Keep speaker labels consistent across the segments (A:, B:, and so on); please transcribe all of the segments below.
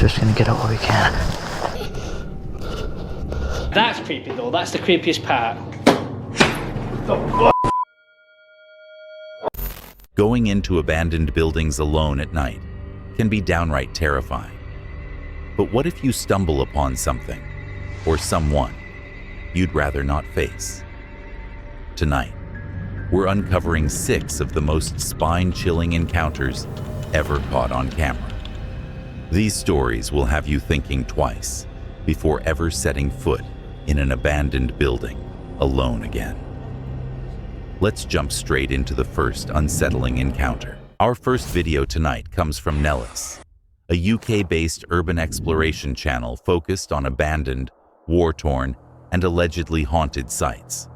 A: just gonna get out while we can.
B: That's creepy though, that's the creepiest part.
C: Going into abandoned buildings alone at night can be downright terrifying. But what if you stumble upon something, or someone, you'd rather not face? Tonight, we're uncovering 6 of the most spine-chilling encounters ever caught on camera. These stories will have you thinking twice before ever setting foot in an abandoned building alone again. Let's jump straight into the first unsettling encounter. Our first video tonight comes from Nellis, a UK-based urban exploration channel focused on abandoned, war-torn, and allegedly haunted sites.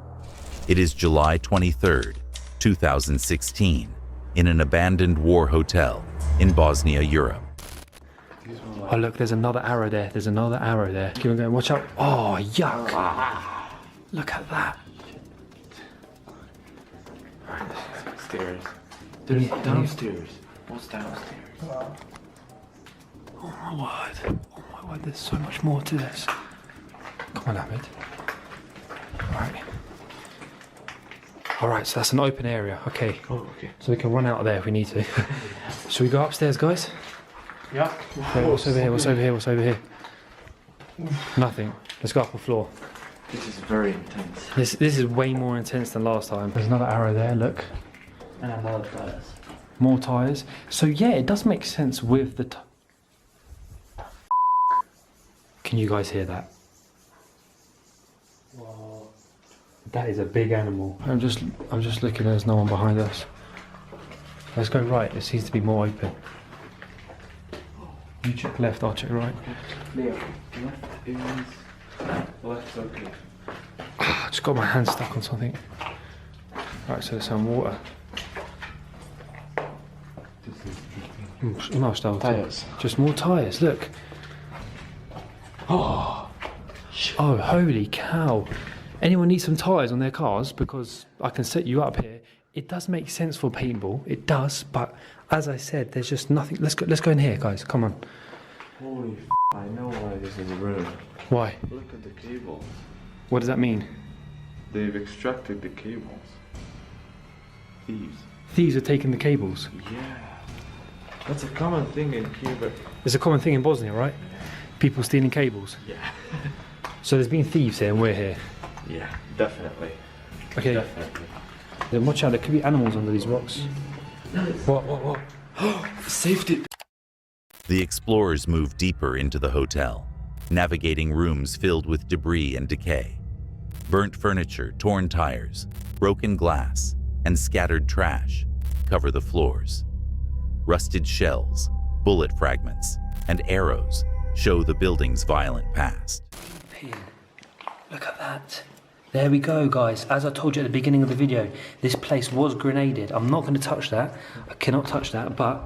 C: It is July 23rd, 2016, in an abandoned war hotel in Bosnia, Europe.
D: Oh look, there's another arrow there. There's another arrow there. Keep on going, watch out. Oh, yuck. Look at that.
E: Stairs.
D: There's
E: Downstairs. What's downstairs?
D: Oh my word. Oh my word, there's so much more to this. Come on, Ahmed. Alright, so that's an open area. Okay.
E: Oh, okay.
D: So we can run out of there if we need to. Shall we go upstairs, guys?
E: Yeah.
D: Wait, what's over here? What's over here? What's over here? Nothing. Let's go up the floor.
E: This is very intense.
D: This is way more intense than last time. There's another arrow there, look.
E: And another tires.
D: More tyres. So yeah, it does make sense with the Can you guys hear that? Whoa. That is a big animal. I'm just looking, there's no one behind us. Let's go right, it seems to be more open. You check left, I'll check right.
E: Left is... Left's okay.
D: I just got my hand stuck on something. Right, so there's some water. No, still.
E: Tyres.
D: Just more tyres, look. Oh, holy cow. Anyone need some tyres on their cars? Because I can set you up here. It does make sense for paintball, it does, but as I said, there's just nothing. Let's go in here, guys, come on.
E: Holy f***, I know why this is ruined.
D: Why?
E: Look at the cables.
D: What does that mean?
E: They've extracted the cables. Thieves.
D: Thieves are taking the cables.
E: Yeah. That's a common thing in Cuba.
D: It's a common thing in Bosnia, right? People stealing cables.
E: Yeah.
D: So there's been thieves here and we're here.
E: Yeah, definitely.
D: Okay.
E: Definitely.
D: Then watch out, there could be animals under these rocks. What?
E: Safety.
C: The explorers move deeper into the hotel, navigating rooms filled with debris and decay. Burnt furniture, torn tires, broken glass, and scattered trash cover the floors. Rusted shells, bullet fragments, and arrows show the building's violent past.
D: Look at that. There we go, guys. As I told you at the beginning of the video, this place was grenaded. I'm not going to touch that. I cannot touch that, but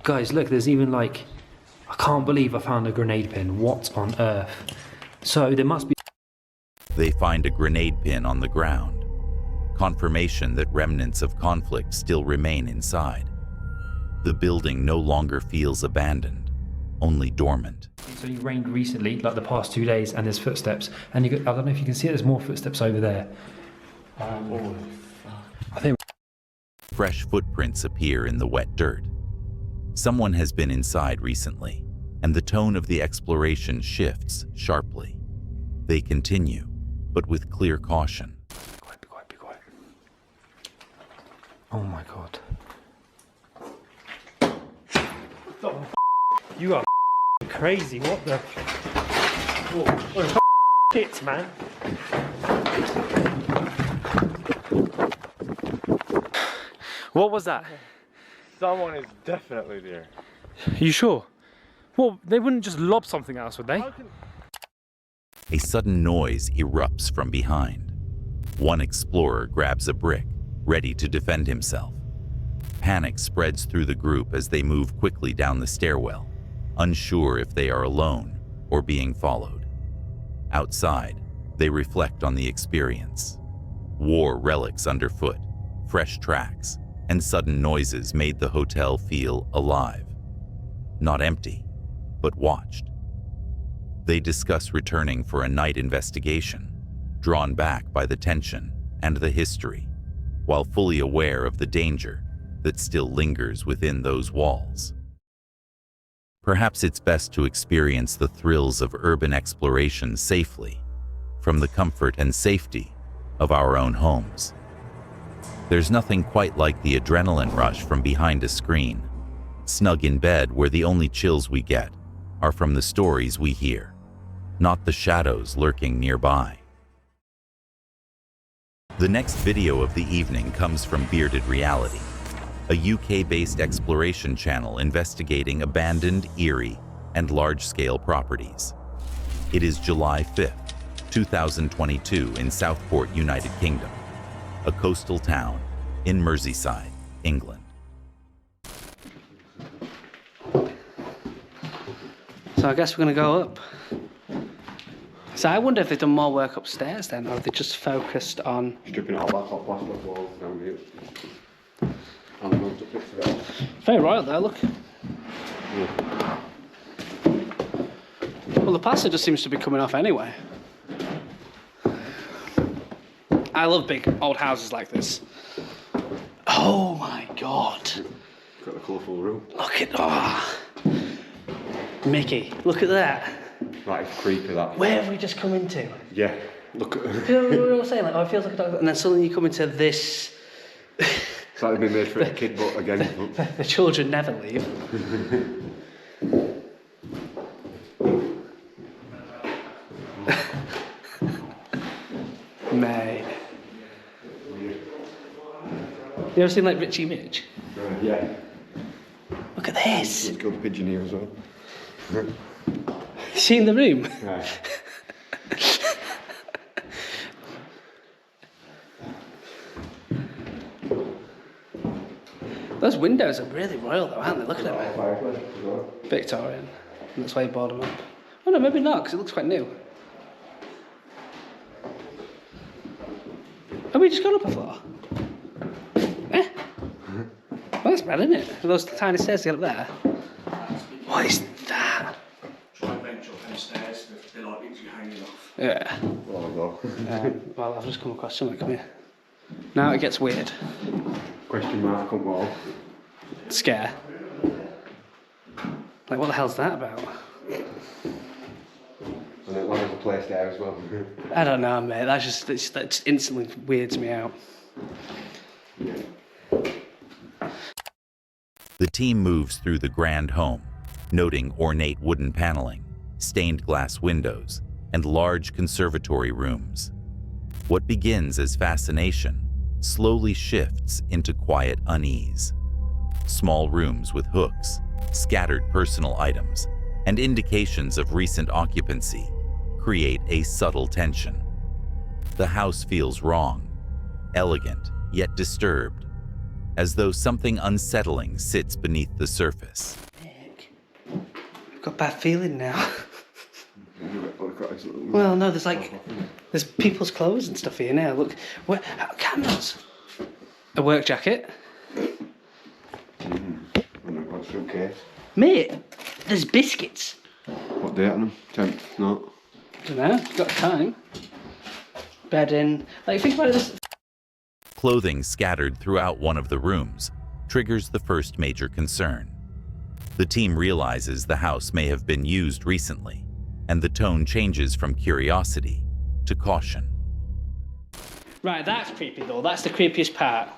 D: guys, look, there's even like, I can't believe I found a grenade pin. What on earth? So there must be...
C: They find a grenade pin on the ground, confirmation that remnants of conflict still remain inside. The building no longer feels abandoned, only dormant.
D: It's only rained recently, like the past 2 days, and there's footsteps. And I don't know if you can see it, there's more footsteps over there.
E: Holy fuck.
D: I think...
C: Fresh footprints appear in the wet dirt. Someone has been inside recently, and the tone of the exploration shifts sharply. They continue, but with clear caution.
D: Be quiet. Oh my god. You are crazy, what the... What shit, man. What was that?
E: Someone is definitely there.
D: Are you sure? Well, they wouldn't just lob something at us, would they?
C: A sudden noise erupts from behind. One explorer grabs a brick, ready to defend himself. Panic spreads through the group as they move quickly down the stairwell, unsure if they are alone or being followed. Outside, they reflect on the experience. War relics underfoot, fresh tracks, and sudden noises made the hotel feel alive. Not empty, but watched. They discuss returning for a night investigation, drawn back by the tension and the history, while fully aware of the danger that still lingers within those walls. Perhaps it's best to experience the thrills of urban exploration safely, from the comfort and safety of our own homes. There's nothing quite like the adrenaline rush from behind a screen, snug in bed where the only chills we get are from the stories we hear, not the shadows lurking nearby. The next video of the evening comes from Bearded Reality, a UK-based exploration channel investigating abandoned, eerie, and large-scale properties. It is July 5th, 2022 in Southport, United Kingdom, a coastal town in Merseyside, England.
B: So I guess we're going to go up. So I wonder if they've done more work upstairs then, or if they just focused on...
A: Stripping it all back off plaster walls down here. And I'm going to fix it up.
B: Very royal there, look.
A: Yeah.
B: Well, the plaster just seems to be coming off anyway. I love big old houses like this. Oh my God.
A: Got a colourful room.
B: Look at... Oh. Mickey, look at that.
A: Right, it's creepy that.
B: Where have we just come into?
A: Yeah, look at
B: You know what I'm saying? Like, oh, it feels like a dog, and then suddenly you come into this.
A: It's like they've been made for a kid, but again.
B: The children never leave. Mate. You ever seen like Richie Rich?
A: Yeah.
B: Look at this.
A: Let's go to Pigeon here as well.
B: You seen the room?
A: Right.
B: Those windows are really royal though, aren't they? Look at them. Victorian. And that's why you board them up. Oh no, maybe not, because it looks quite new. Have we just gone up a floor? Eh? Well, that's bad, isn't it? Those tiny stairs to get up there. What is that?
F: Try and venture up them stairs, they're like things you're hanging off.
B: Yeah. Well, I've just come across something. Come here. Now it gets weird.
A: Question mark on wall.
B: Scare. Like, what the hell's that about?
A: And then one of the place there as well.
B: I don't know, mate. That just instantly weirds me out.
C: The team moves through the grand home, noting ornate wooden paneling, stained glass windows, and large conservatory rooms. What begins as fascination slowly shifts into quiet unease. Small rooms with hooks, scattered personal items, and indications of recent occupancy create a subtle tension. The house feels wrong, elegant yet disturbed, as though something unsettling sits beneath the surface.
B: Nick, I've got a bad feeling now. Well, no, there's people's clothes and stuff here now. Look, cameras. A work jacket.
A: Suitcase.
B: Mate, there's biscuits.
A: What date on them? 10th? No.
B: I don't know, you've got time. Bedding. Like, think about this.
C: Clothing scattered throughout one of the rooms triggers the first major concern. The team realizes the house may have been used recently, and the tone changes from curiosity to caution.
B: Right, that's creepy though. That's the creepiest part.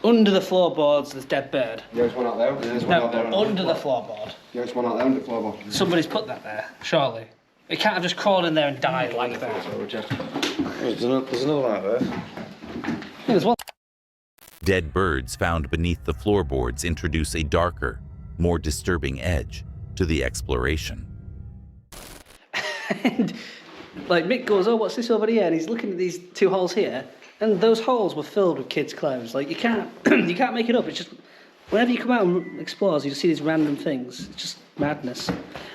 B: Under the floorboards, there's dead bird.
A: Yeah, there's one out there. There's one
B: No,
A: out there.
B: under the floorboard.
A: Yeah, there's one out there under the floorboard.
B: Somebody's put that there, surely. It can't have just crawled in there and died like that.
A: There's another one out there.
B: Yeah, there's one.
C: Dead birds found beneath the floorboards introduce a darker, more disturbing edge to the exploration.
B: And like Mick goes, oh, what's this over here? And he's looking at these two holes here, and those holes were filled with kids' clothes. Like, you can't you can't make it up. It's just whenever you come out and explore, you just see these random things. It's just madness.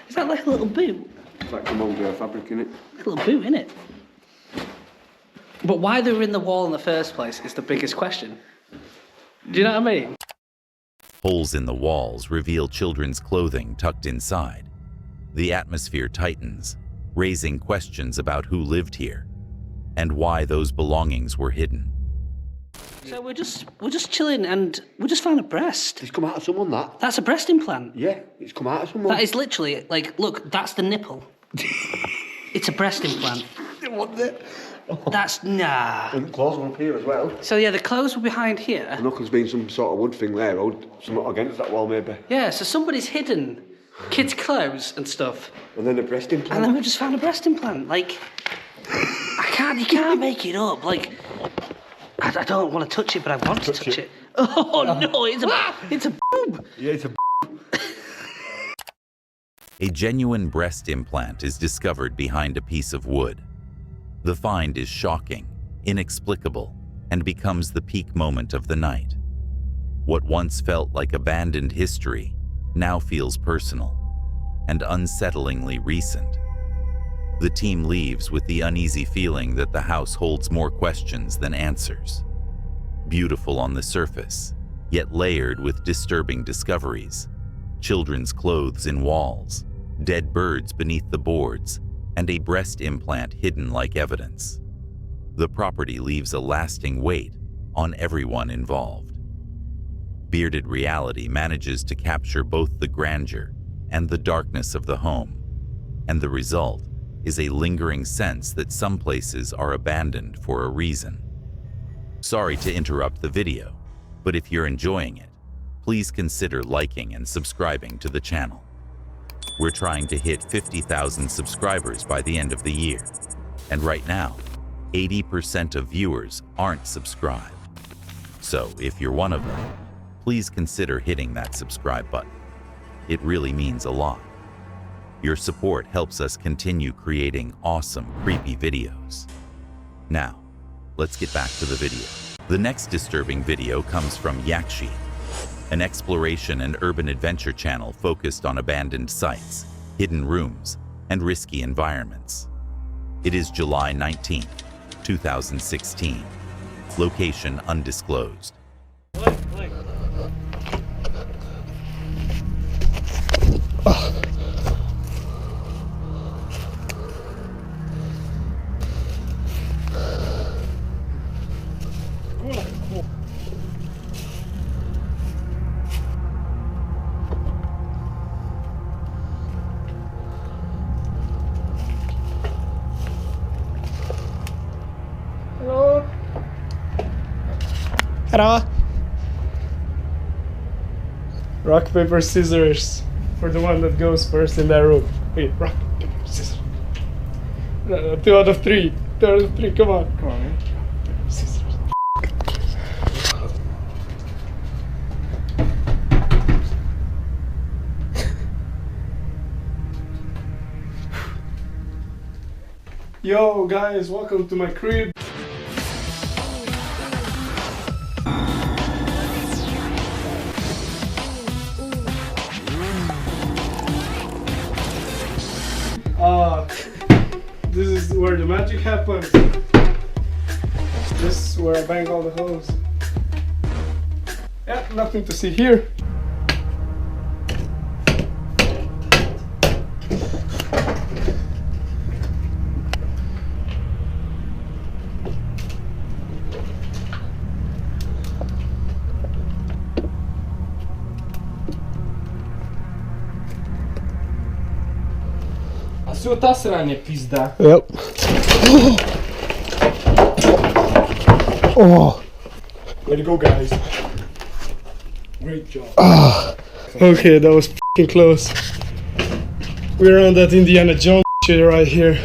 B: Is that like a little boot?
A: It's like some old fabric in it.
B: Like a little boot, innit? But why they were in the wall in the first place is the biggest question. Do you know what I mean?
C: Holes in the walls reveal children's clothing tucked inside, The atmosphere tightens, raising questions about who lived here and why those belongings were hidden.
B: So we're just chilling and we just found a breast.
A: It's come out of someone, that.
B: That's a breast implant.
A: Yeah, it's come out of someone.
B: That is literally, like, look, that's the nipple. It's a breast implant.
A: Wasn't it?
B: That's, nah.
A: And the claws were up here as well.
B: So yeah, the clothes were behind here.
A: I know there's been some sort of wood thing there, or something against that wall maybe.
B: Yeah, so somebody's hidden kids' clothes and stuff.
A: And then a breast implant.
B: And then we just found a breast implant. Like, you can't make it up. Like, I don't want to touch it, but I want to touch it. Oh no, it's a boob.
A: Yeah, it's a
C: A genuine breast implant is discovered behind a piece of wood. The find is shocking, inexplicable, and becomes the peak moment of the night. What once felt like abandoned history now feels personal and unsettlingly recent. The team leaves with the uneasy feeling that the house holds more questions than answers. Beautiful on the surface, yet layered with disturbing discoveries. Children's clothes in walls, dead birds beneath the boards, and a breast implant hidden like evidence. The property leaves a lasting weight on everyone involved. Bearded Reality manages to capture both the grandeur and the darkness of the home, and the result is a lingering sense that some places are abandoned for a reason. Sorry to interrupt the video, but if you're enjoying it, please consider liking and subscribing to the channel. We're trying to hit 50,000 subscribers by the end of the year, and right now, 80% of viewers aren't subscribed. So if you're one of them, please consider hitting that subscribe button. It really means a lot. Your support helps us continue creating awesome, creepy videos. Now, let's get back to the video. The next disturbing video comes from Yakshi, an exploration and urban adventure channel focused on abandoned sites, hidden rooms, and risky environments. It is July 19th, 2016. Location undisclosed.
G: Hello. Rock, paper, scissors for the one that goes first in that room. Wait, rock, paper, scissors. No, 2 out of 3. 2 out of 3, come on. Come on, man. Scissors. Yo, guys, welcome to my crib. This is where the magic happens. This is where I bang all the holes. Yeah, nothing to see here.
H: Suta sranie, pizda.
G: Yep. Oh.
H: Way to go, guys. Great job.
G: Okay, that was f***ing close. We're on that Indiana Jones shit right here.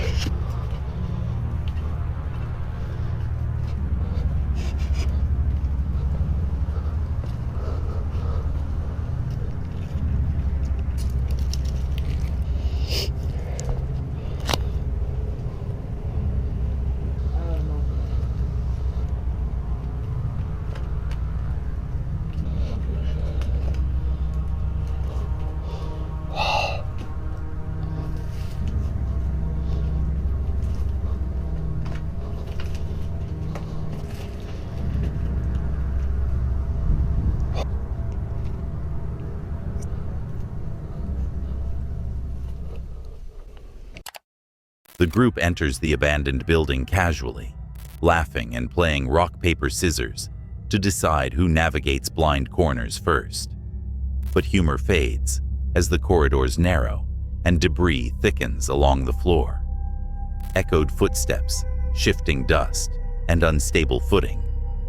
C: The group enters the abandoned building casually, laughing and playing rock, paper, scissors to decide who navigates blind corners first. But humor fades as the corridors narrow and debris thickens along the floor. Echoed footsteps, shifting dust, and unstable footing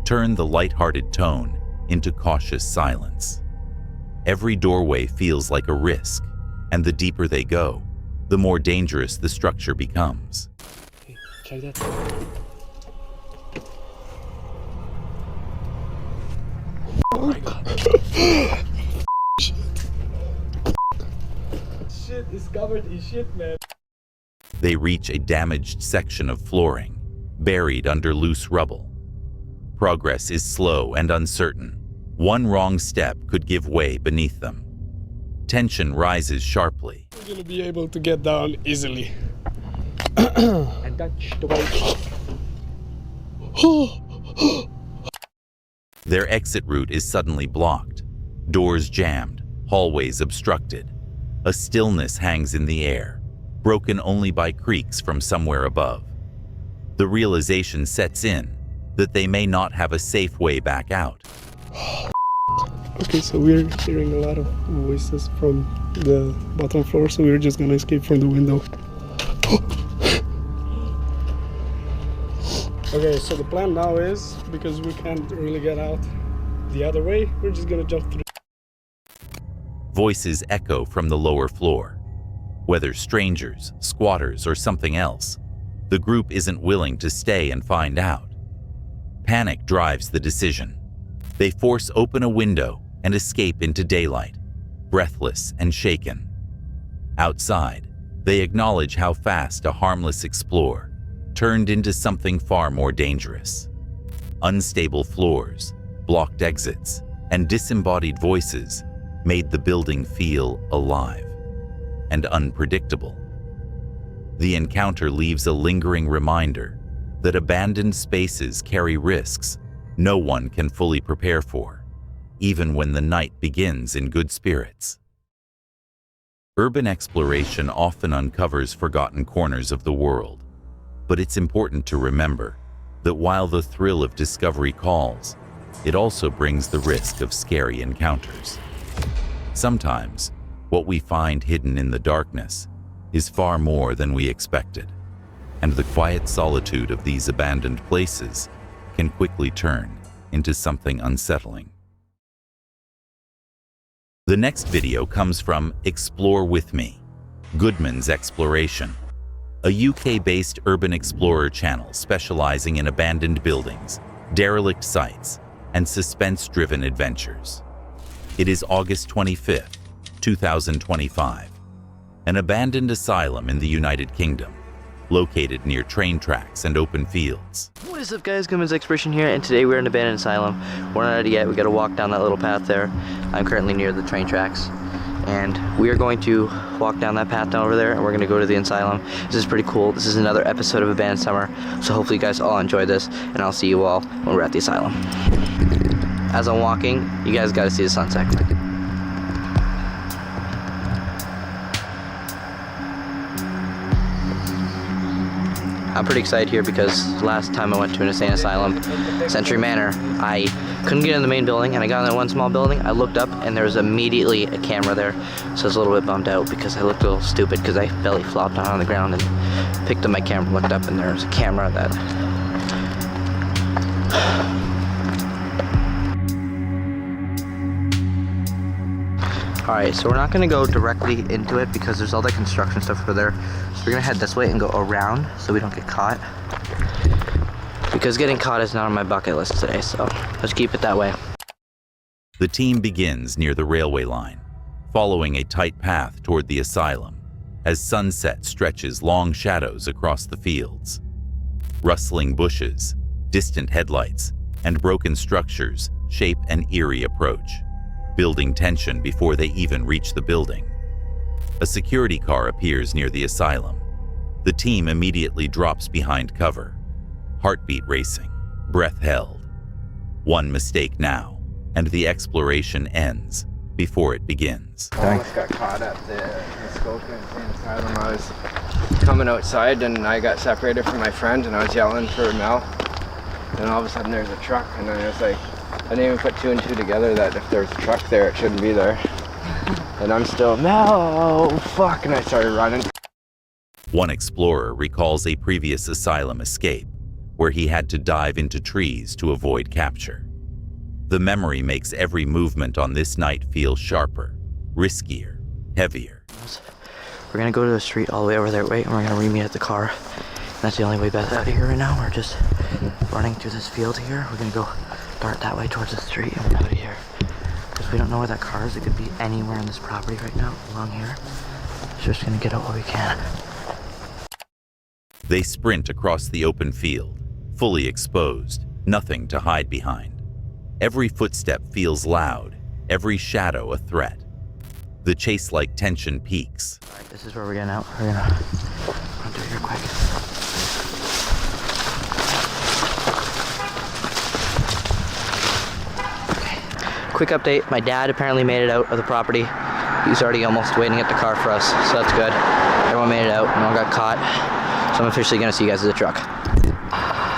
C: turn the light-hearted tone into cautious silence. Every doorway feels like a risk, and the deeper they go, the more dangerous the structure becomes.
G: Check that. Oh my god. Shit is covered in shit, man.
C: They reach a damaged section of flooring, buried under loose rubble. Progress is slow and uncertain. One wrong step could give way beneath them. Tension rises sharply.
G: We're gonna be able to get down easily. And touch the way.
C: Their exit route is suddenly blocked, doors jammed, hallways obstructed. A stillness hangs in the air, broken only by creaks from somewhere above. The realization sets in that they may not have a safe way back out.
G: Okay, so we're hearing a lot of voices from the bottom floor, so we're just gonna escape from the window. Okay, so the plan now is, because we can't really get out the other way, we're just gonna jump through.
C: Voices echo from the lower floor. Whether strangers, squatters, or something else, the group isn't willing to stay and find out. Panic drives the decision. They force open a window and escape into daylight, breathless and shaken. Outside, they acknowledge how fast a harmless explorer turned into something far more dangerous. Unstable floors, blocked exits, and disembodied voices made the building feel alive and unpredictable. The encounter leaves a lingering reminder that abandoned spaces carry risks no one can fully prepare for, even when the night begins in good spirits. Urban exploration often uncovers forgotten corners of the world, but it's important to remember that while the thrill of discovery calls, it also brings the risk of scary encounters. Sometimes, what we find hidden in the darkness is far more than we expected, and the quiet solitude of these abandoned places can quickly turn into something unsettling. The next video comes from Explore With Me, Goodman's Exploration, a UK-based urban explorer channel specializing in abandoned buildings, derelict sites, and suspense-driven adventures. It is August 25th, 2025. An abandoned asylum in the United Kingdom, located near train tracks and open fields.
I: What is up, guys? Goodman's Exploration here, and today we're in an abandoned asylum. We're not ready yet. We gotta walk down that little path there. I'm currently near the train tracks, and we are going to walk down that path down over there, and we're gonna go to the asylum. This is pretty cool. This is another episode of Abandoned Summer, so hopefully you guys all enjoy this, and I'll see you all when we're at the asylum. As I'm walking, you guys gotta see the sunset. I'm pretty excited here because last time I went to an insane asylum, Century Manor, I couldn't get in the main building, and I got in that one small building. I looked up and there was immediately a camera there, so I was a little bit bummed out because I looked a little stupid because I belly flopped down on the ground and picked up my camera, looked up, and there was a camera that... Alright, so we're not going to go directly into it because there's all that construction stuff over there. So we're going to head this way and go around so we don't get caught. Because getting caught is not on my bucket list today, so let's keep it that way.
C: The team begins near the railway line, following a tight path toward the asylum, as sunset stretches long shadows across the fields. Rustling bushes, distant headlights, and broken structures shape an eerie approach, building tension before they even reach the building. A security car appears near the asylum. The team immediately drops behind cover, heartbeat racing, breath held. One mistake now, and the exploration ends, before it begins.
J: I almost got caught up there in the scope in asylum. I was coming outside and I got separated from my friend and I was yelling for Mel. And all of a sudden there's a truck and I was like, I didn't even put two and two together that if there's a truck there, it shouldn't be there. And I'm still, no, fuck, and I started running.
C: One explorer recalls a previous asylum escape where he had to dive into trees to avoid capture. The memory makes every movement on this night feel sharper, riskier, heavier.
I: We're gonna go to the street all the way over there, wait, and we're gonna re-meet at the car. That's the only way back out of here right now. We're just running through this field here. We're gonna go dart that way towards the street and we're out of here. Because we don't know where that car is. It could be anywhere on this property right now, along here. So we're just gonna get out what we can.
C: They sprint across the open field, fully exposed, nothing to hide behind. Every footstep feels loud, every shadow a threat. The chase-like tension peaks.
I: All right, this is where we're getting out. We're gonna run through here quick. Quick update, my dad apparently made it out of the property. He's already almost waiting at the car for us, so that's good. Everyone made it out, no one got caught. So I'm officially gonna see you guys at the truck.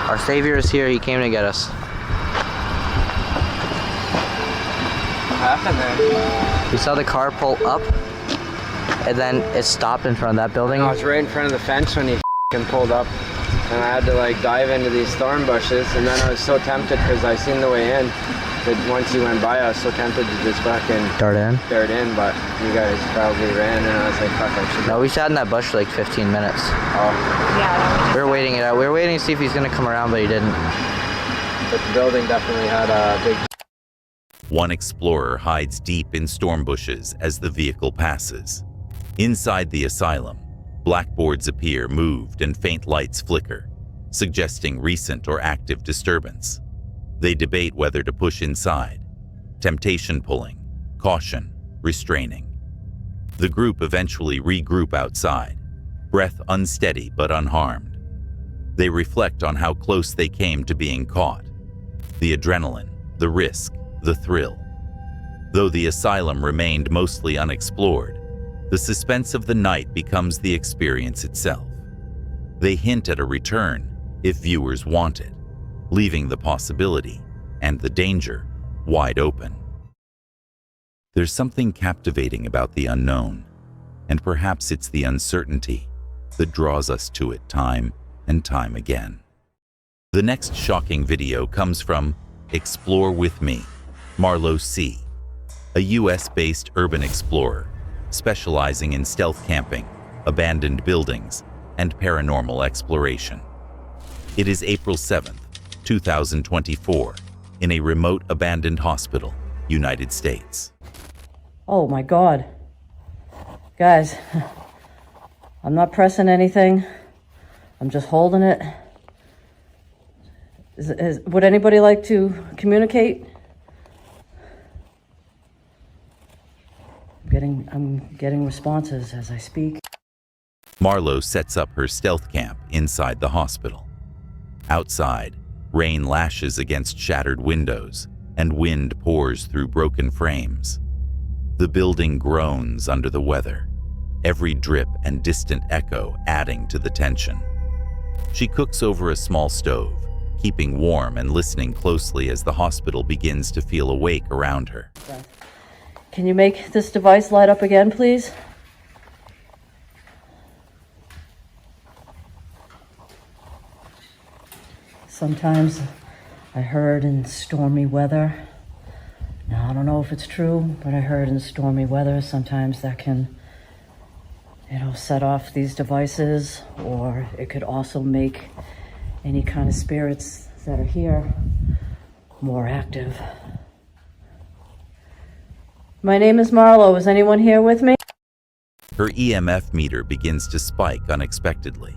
I: Our savior is here, he came to get us.
J: What happened there?
I: We saw the car pull up, and then it stopped in front of that building.
J: I was right in front of the fence when he pulled up. And I had to like dive into these thorn bushes, and then I was so tempted because I seen the way in. That once you went by, I was so tempted to just fucking
I: Dart in,
J: but you guys probably ran, and I was like, fuck, I should.
I: No, we sat in that bush for like 15 minutes.
J: Oh.
K: Yeah.
I: We were waiting it out. We were waiting to see if he's gonna come around, but he didn't.
J: But the building definitely had a big.
C: One explorer hides deep in storm bushes as the vehicle passes. Inside the asylum, blackboards appear moved and faint lights flicker, suggesting recent or active disturbance. They debate whether to push inside, temptation pulling, caution, restraining. The group eventually regroup outside, breath unsteady but unharmed. They reflect on how close they came to being caught, the adrenaline, the risk, the thrill. Though the asylum remained mostly unexplored, the suspense of the night becomes the experience itself. They hint at a return if viewers want it, leaving the possibility and the danger wide open. There's something captivating about the unknown, and perhaps it's the uncertainty that draws us to it time and time again. The next shocking video comes from Explore With Me, Marlo C., a US-based urban explorer specializing in stealth camping, abandoned buildings, and paranormal exploration. It is April 7th, 2024, in a remote abandoned hospital, United States.
K: Oh my God. Guys, I'm not pressing anything. I'm just holding it. Would anybody like to communicate? I'm getting responses as I speak.
C: Marlo sets up her stealth camp inside the hospital. Outside, rain lashes against shattered windows and wind pours through broken frames. The building groans under the weather, every drip and distant echo adding to the tension. She cooks over a small stove, keeping warm and listening closely as the hospital begins to feel awake around her.
K: Can you make this device light up again, please? Sometimes I heard in stormy weather. Now, I don't know if it's true, but I heard in stormy weather sometimes that can, set off these devices, or it could also make any kind of spirits that are here more active. My name is Marlo. Is anyone here with me?
C: Her EMF meter begins to spike unexpectedly.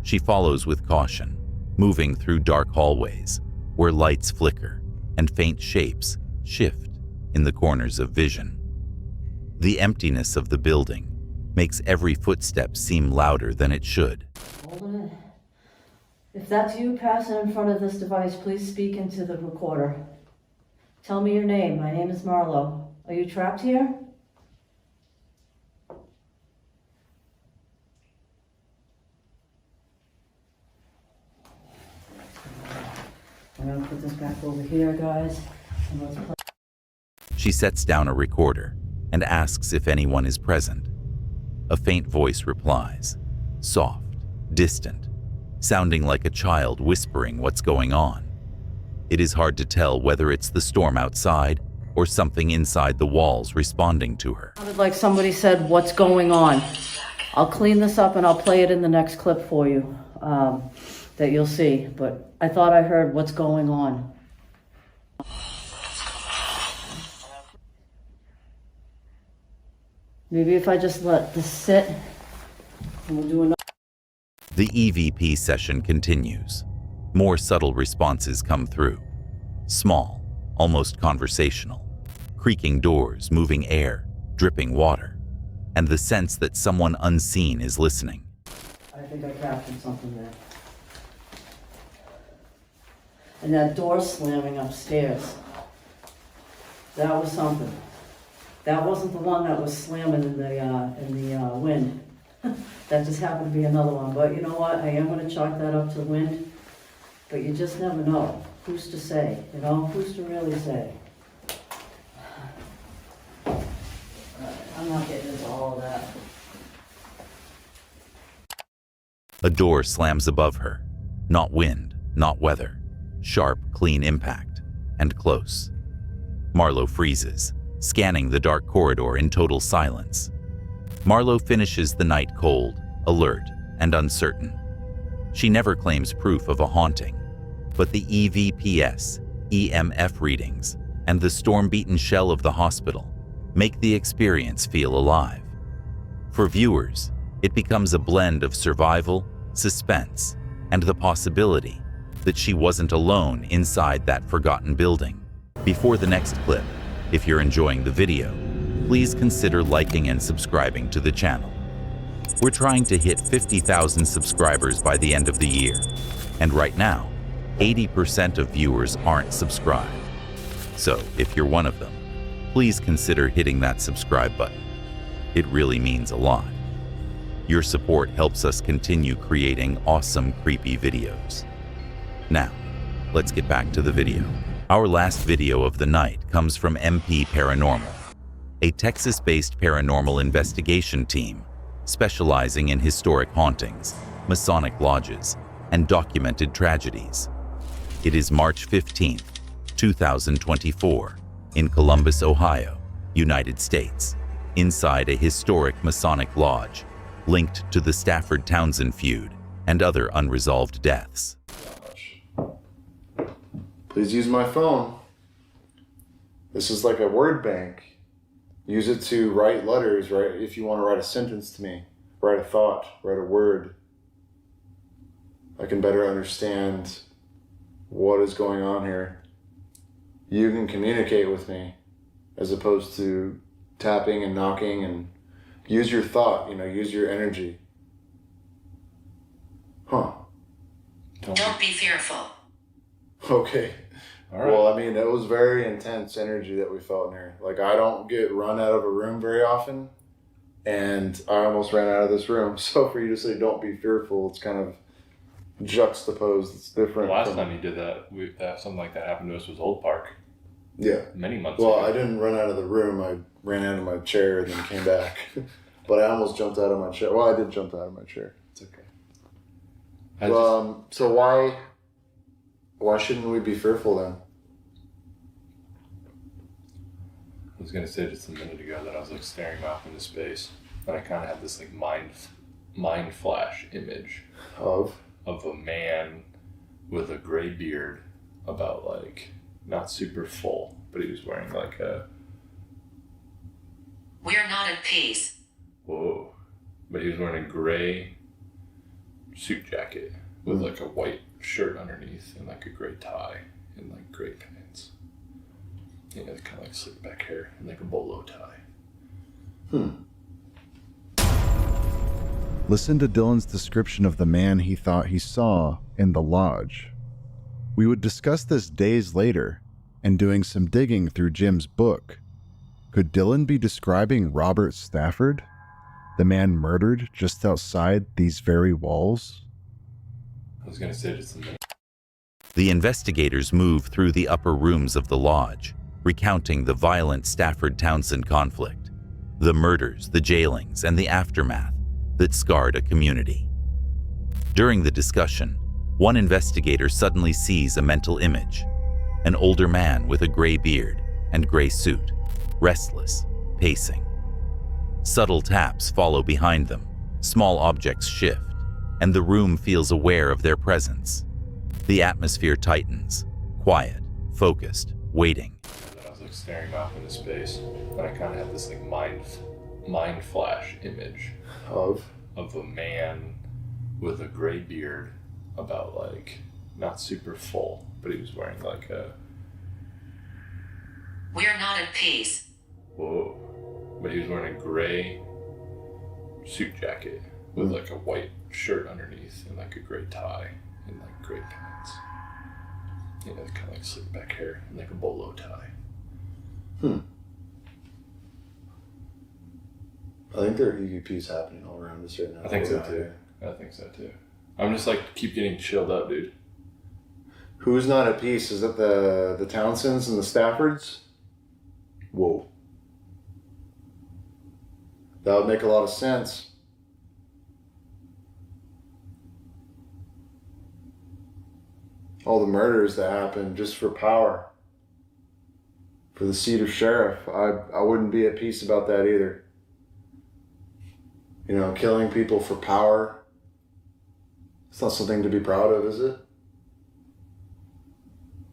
C: She follows with caution, moving through dark hallways where lights flicker and faint shapes shift in the corners of vision. The emptiness of the building makes every footstep seem louder than it should.
K: Holding it. If that's you passing in front of this device, please speak into the recorder. Tell me your name. My name is Marlo. Are you trapped here? I'm gonna put this back over here, guys, and let's play.
C: She sets down a recorder and asks if anyone is present. A faint voice replies, soft, distant, sounding like a child whispering what's going on. It is hard to tell whether it's the storm outside or something inside the walls responding to her.
K: Sounded like somebody said, "What's going on?" I'll clean this up and I'll play it in the next clip for you that you'll see. But I thought I heard "what's going on." Maybe if I just let this sit and we'll do another.
C: The EVP session continues. More subtle responses come through. Small, almost conversational. Creaking doors, moving air, dripping water, and the sense that someone unseen is listening.
K: I think I captured something there. And that door slamming upstairs. That was something. That wasn't the one that was slamming in the wind. That just happened to be another one. But you know what? I am going to chalk that up to wind. But you just never know. Who's to say? You know, who's to really say? I'm not getting into all of that.
C: A door slams above her. Not wind, not weather. Sharp, clean impact. And close. Marlo freezes, scanning the dark corridor in total silence. Marlo finishes the night cold, alert, and uncertain. She never claims proof of a haunting, but the EVPS, EMF readings, and the storm-beaten shell of the hospital make the experience feel alive. For viewers, it becomes a blend of survival, suspense, and the possibility that she wasn't alone inside that forgotten building. Before the next clip, if you're enjoying the video, please consider liking and subscribing to the channel. We're trying to hit 50,000 subscribers by the end of the year, and right now, 80% of viewers aren't subscribed. So if you're one of them, please consider hitting that subscribe button. It really means a lot. Your support helps us continue creating awesome, creepy videos. Now, let's get back to the video. Our last video of the night comes from MP Paranormal, a Texas-based paranormal investigation team specializing in historic hauntings, Masonic lodges, and documented tragedies. It is March 15th, 2024, in Columbus, Ohio, United States, inside a historic Masonic lodge linked to the Stafford Townsend feud and other unresolved deaths.
H: Please use my phone. This is like a word bank. Use it to write letters, right? If you want to write a sentence to me, write a thought, write a word. I can better understand what is going on here. You can communicate with me as opposed to tapping and knocking, and use your thought, use your energy. Huh.
L: Don't be fearful.
H: Okay.
E: All right.
H: Well, it was very intense energy that we felt in here. Like, I don't get run out of a room very often, and I almost ran out of this room. So for you to say don't be fearful, it's kind of juxtaposed. It's different.
M: The last time you did that, something like that happened to us was Old Park.
H: Yeah.
M: Many months ago.
H: Well, I didn't run out of the room. I ran out of my chair and then came back. But I almost jumped out of my chair. Well, I did jump out of my chair. It's okay. So why shouldn't we be fearful then?
M: I was going to say just a minute ago that I was staring off into space, and I kind of had this mind flash image
H: of
M: a man with a gray beard, about not super full, but he was wearing a...
L: We're not at peace.
M: Whoa. But he was wearing a gray suit jacket with a white shirt underneath and a gray tie and gray pants. Yeah, kind of slick back hair and a bolo tie.
N: Listen to Dylan's description of the man he thought he saw in the lodge. We would discuss this days later, and doing some digging through Jim's book, Could Dylan be describing Robert Stafford, the man murdered just outside these very walls?
M: I was gonna say just a minute.
C: The investigators move through the upper rooms of the lodge, recounting the violent Stafford-Townsend conflict, the murders, the jailings, and the aftermath that scarred a community. During the discussion, one investigator suddenly sees a mental image, an older man with a gray beard and gray suit, restless, pacing. Subtle taps follow behind them, small objects shift, and the room feels aware of their presence. The atmosphere tightens, quiet, focused, waiting.
M: I was like staring off into space, and I kind of had this like mind flash image
H: Of
M: a man with a gray beard, about like not super full, but he was wearing like a
L: We're not at peace.
M: whoa, but he was wearing a gray suit jacket with like a white shirt underneath and like a gray tie and like gray pants. Yeah, kind of like slick back hair and like a bolo tie.
H: I think there are EVPs happening all around us right now.
M: I think so too. I'm just like keep getting chilled up, dude.
H: Who's not at peace? Is it the Townsends and the Staffords? Whoa. That would make a lot of sense. All the murders that happened just for power. For the seat of sheriff. I wouldn't be at peace about that either. You know, killing people for power. It's not something to be proud of, is it?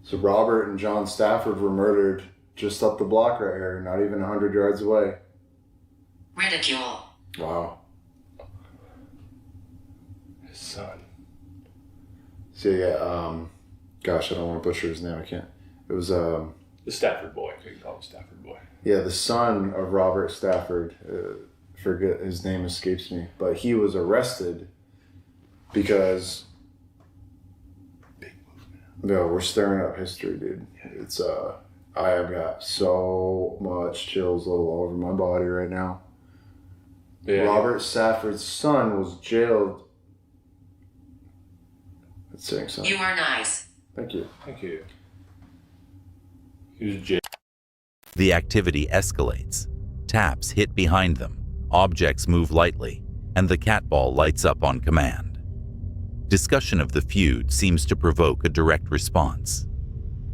H: So Robert and John Stafford were murdered just up the block right here, not even 100 yards away.
L: Ridicule.
H: Wow.
M: His son.
H: So yeah, gosh, I don't want to butcher his name. I can't. It was
M: The Stafford boy. You can call him Stafford boy.
H: yeah, the son of Robert Stafford. Forget his name escapes me, but he was arrested because. No, we're stirring up history, dude. It's I have got so much chills all over my body right now.
M: Yeah.
H: Robert Stafford's son was jailed. That's saying something.
L: You are nice.
H: Thank you.
M: Thank you. He was jailed.
C: The activity escalates. Taps hit behind them, objects move lightly, and the cat ball lights up on command. Discussion of the feud seems to provoke a direct response.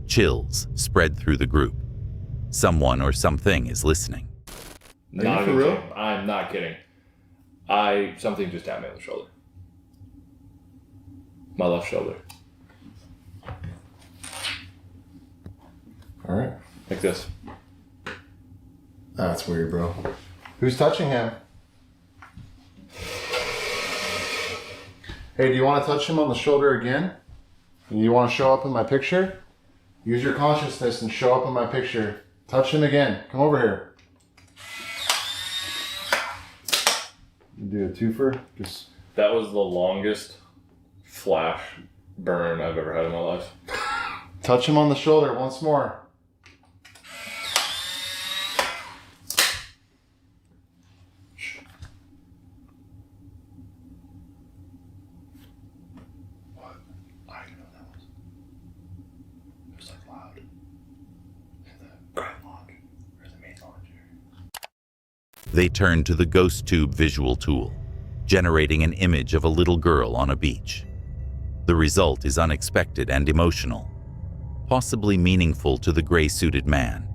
C: Chills spread through the group. Someone or something is listening.
M: Not
H: for
M: even
H: real?
M: kidding. I'm not kidding. Something just tapped me on the shoulder. My left shoulder.
H: All right.
M: Like this.
H: That's weird, bro. Who's touching him? Hey, do you want to touch him on the shoulder again? And you want to show up in my picture? Use your consciousness and show up in my picture. Touch him again. Come over here. You do a twofer. Just
M: That was the longest flash burn I've ever had in my life.
H: touch him on the shoulder once more.
M: I didn't know that was. It was like loud. In the grand lodge, or the main lodge area.
C: They turn to the ghost tube visual tool, generating an image of a little girl on a beach. The result is unexpected and emotional, possibly meaningful to the gray-suited man,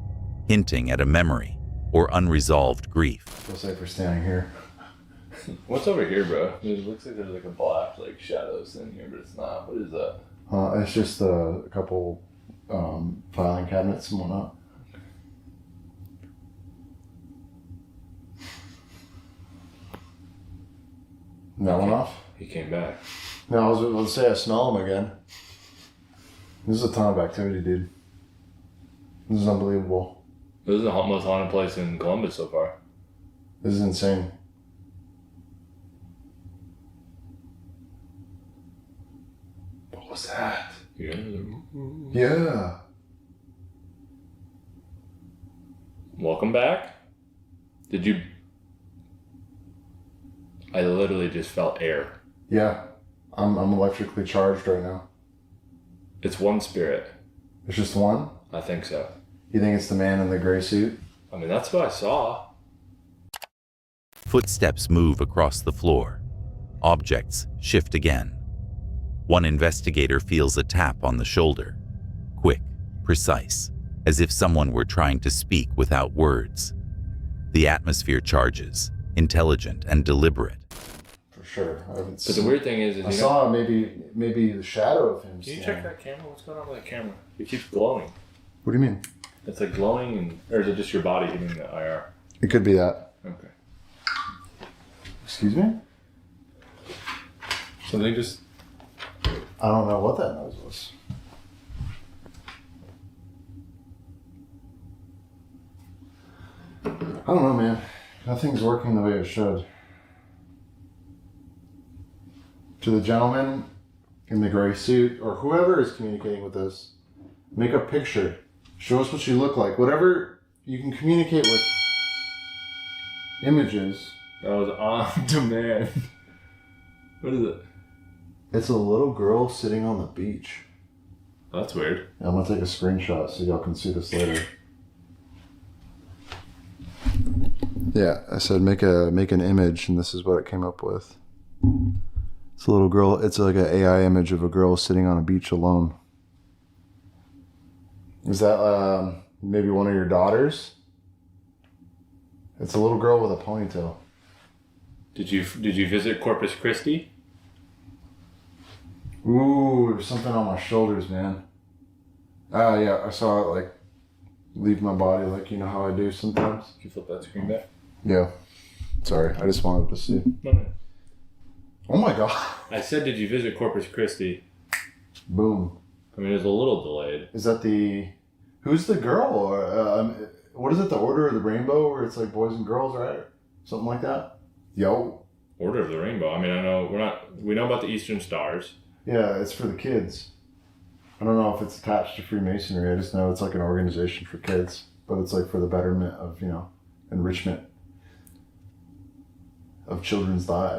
C: hinting at a memory or unresolved grief.
H: Feels like we're standing here.
M: What's over here, bro? It looks like there's like a black like shadows in here, but it's not. What is that?
H: It's just a couple filing cabinets and whatnot. That one off?
M: He came back.
H: No, I was about to say I smell him again. This is a ton of activity, dude. This is unbelievable.
M: This is the most haunted place in Columbus so far.
H: This is insane. What was that?
M: Yeah.
H: Yeah.
M: Welcome back. Did you... I literally just felt air.
H: Yeah, I'm electrically charged right now.
M: It's one spirit.
H: It's just one?
M: I think so.
H: You think it's the man in the gray suit?
M: I mean, that's what I saw.
C: Footsteps move across the floor. Objects shift again. One investigator feels a tap on the shoulder. Quick, precise, as if someone were trying to speak without words. The atmosphere charges, intelligent and deliberate.
H: For sure.
M: But the weird thing is
H: I saw maybe the shadow of him.
M: Can you check that camera? What's going on with that camera? It keeps glowing.
H: What do you mean?
M: It's like glowing, or is it just your body hitting the IR?
H: It could be that.
M: Okay.
H: Excuse me?
M: Something just...
H: I don't know what that noise was. I don't know, man. Nothing's working the way it should. To the gentleman in the gray suit, or whoever is communicating with us, make a picture. Show us what you look like. Whatever you can communicate with images.
M: That was on demand. What is it?
H: It's a little girl sitting on the beach.
M: Oh, that's weird.
H: I'm gonna take a screenshot so y'all can see this later. Yeah, I said make an image, and this is what it came up with. It's a little girl. It's like an AI image of a girl sitting on a beach alone. Is that maybe one of your daughters? It's a little girl with a ponytail.
M: Did you visit Corpus Christi?
H: Ooh, there's something on my shoulders, man. Yeah, I saw it like leave my body, like you know how I do sometimes.
M: Can you flip that screen back?
H: Yeah. Sorry, I just wanted to see.
M: No.
H: Oh my god.
M: I said, did you visit Corpus Christi?
H: Boom.
M: I mean, it was a little delayed.
H: Is that who's the girl? Or what is it? The Order of the Rainbow, where it's like boys and girls, right? Something like that. Yo.
M: Order of the Rainbow. I mean, I know we know about the Eastern Stars.
H: Yeah, it's for the kids. I don't know if it's attached to Freemasonry. I just know it's like an organization for kids, but it's like for the betterment of, enrichment of children's lives.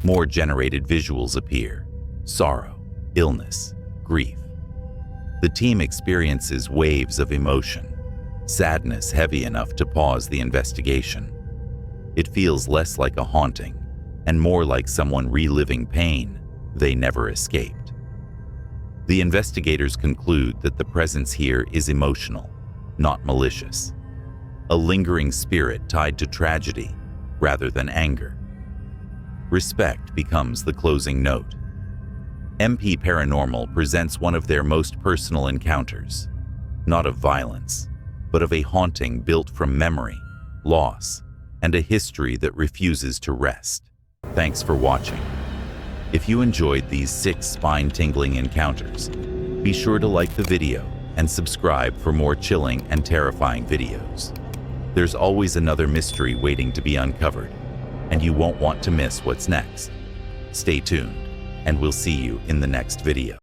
C: More generated visuals appear. Sorrow, illness, grief. The team experiences waves of emotion, sadness heavy enough to pause the investigation. It feels less like a haunting and more like someone reliving pain they never escaped. The investigators conclude that the presence here is emotional, not malicious. A lingering spirit tied to tragedy rather than anger. Respect becomes the closing note. MP Paranormal presents one of their most personal encounters, not of violence, but of a haunting built from memory, loss, and a history that refuses to rest. Thanks for watching. If you enjoyed these 6 spine-tingling encounters, be sure to like the video and subscribe for more chilling and terrifying videos. There's always another mystery waiting to be uncovered, and you won't want to miss what's next. Stay tuned, and we'll see you in the next video.